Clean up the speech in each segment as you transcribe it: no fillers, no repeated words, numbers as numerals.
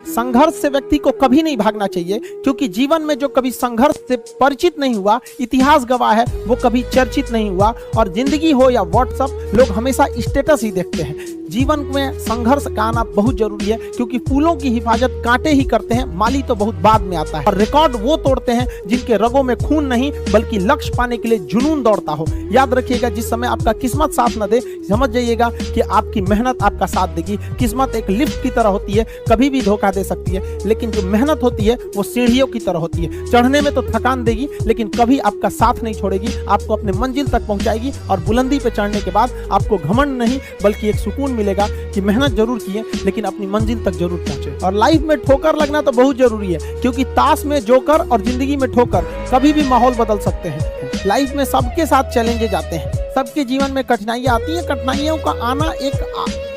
संघर्ष से व्यक्ति को कभी नहीं भागना चाहिए, क्योंकि जीवन में जो कभी संघर्ष से परिचित नहीं हुआ, इतिहास गवाह है, वो कभी चर्चित नहीं हुआ। और जिंदगी हो या व्हाट्सएप, लोग हमेशा स्टेटस ही देखते हैं। जीवन में संघर्ष का आना बहुत जरूरी है, क्योंकि फूलों की हिफाजत कांटे ही करते हैं, माली तो बहुत बाद में आता है। और रिकॉर्ड वो तोड़ते हैं जिनके रगों में खून नहीं, बल्कि लक्ष्य पाने के लिए जुनून दौड़ता हो। याद रखिएगा, जिस समय आपका किस्मत साथ न दे, समझ जाइएगा कि आपकी मेहनत आपका साथ देगी। किस्मत एक लिफ्ट की तरह होती है, कभी भी धोखा दे सकती है, लेकिन जो मेहनत होती है वो सीढ़ियों की तरह होती है। चढ़ने में तो थकान देगी, लेकिन कभी आपका साथ नहीं छोड़ेगी, आपको अपने मंजिल तक पहुंचाएगी। और बुलंदी पे चढ़ने के बाद आपको घमंड नहीं, बल्कि एक सुकून मिलेगा कि मेहनत जरूर किए, लेकिन अपनी मंजिल तक जरूर पहुंचे। और लाइफ में ठोकर लगना तो बहुत जरूरी है, क्योंकि ताश में जोकर और जिंदगी में ठोकर कभी भी माहौल बदल सकते हैं। लाइफ में सबके साथ चैलेंजेस आते हैं, सबके जीवन में कठिनाइयां आती हैं। कठिनाइयों का आना एक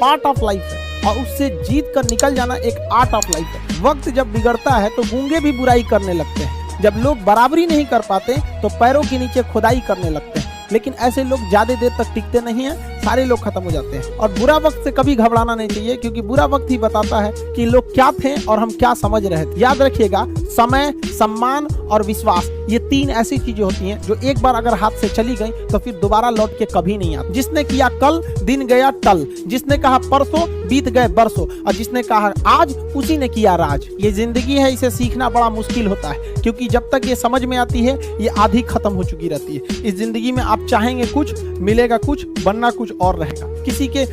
पार्ट ऑफ लाइफ है, और उससे जीत कर निकल जाना एक आर्ट ऑफ लाइफ है। वक्त जब बिगड़ता है तो गूंगे भी बुराई करने लगते हैं। जब लोग बराबरी नहीं कर पाते तो पैरों के नीचे खुदाई करने लगते हैं। लेकिन ऐसे लोग ज्यादा देर तक टिकते नहीं हैं, सारे लोग खत्म हो जाते हैं। और बुरा वक्त से कभी घबराना नहीं चाहिए, क्योंकि बुरा वक्त ही बताता है कि लोग क्या थे और हम क्या समझ रहे थे। याद रखिएगा, समय, सम्मान और विश्वास, ये तीन ऐसी चीजें होती हैं जो एक बार अगर हाथ से चली गई तो फिर दोबारा लौट के कभी नहीं आती। जिसने किया कल, दिन गया टल। जिसने कहा परसों, बीत गए बरसों। और जिसने कहा आज, उसी ने किया राज। ये जिंदगी है, इसे सीखना बड़ा मुश्किल होता है, क्योंकि जब तक ये समझ में आती है, ये आधी खत्म हो चुकी रहती है। इस जिंदगी में आप चाहेंगे कुछ, मिलेगा कुछ, बनना कुछ और रहेगा। किसी के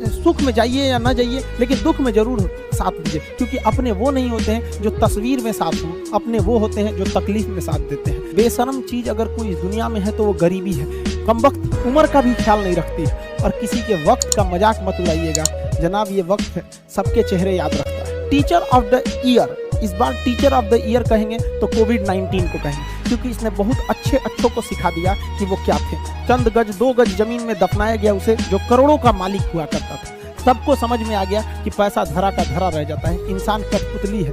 सुख में जाइए या ना जाइए, लेकिन दुख में जरूर साथ दीजिए, क्योंकि अपने वो नहीं होते हैं जो तस्वीर में साथ हों, अपने वो होते हैं जो तकलीफ में साथ देते हैं। बेशर्म चीज अगर कोई इस दुनिया में है तो वो गरीबी है। कमबख्त उम्र का भी ख्याल नहीं रखती है। और किसी के वक्त का मजाक मत उड़ाइएगा जनाब, ये वक्त है, सबके चेहरे याद रखता है। टीचर ऑफ द ईयर, इस बार टीचर ऑफ द ईयर कहेंगे तो कोविड-19 को कहेंगे, क्योंकि इसने बहुत अच्छों को सिखा दिया कि वो क्या थे। चंद गज 2 गज जमीन में दफनाया गया उसे, जो करोड़ों का मालिक हुआ करता था। सबको समझ में आ गया कि पैसा धरा का धरा रह जाता है, इंसान कठपुतली है।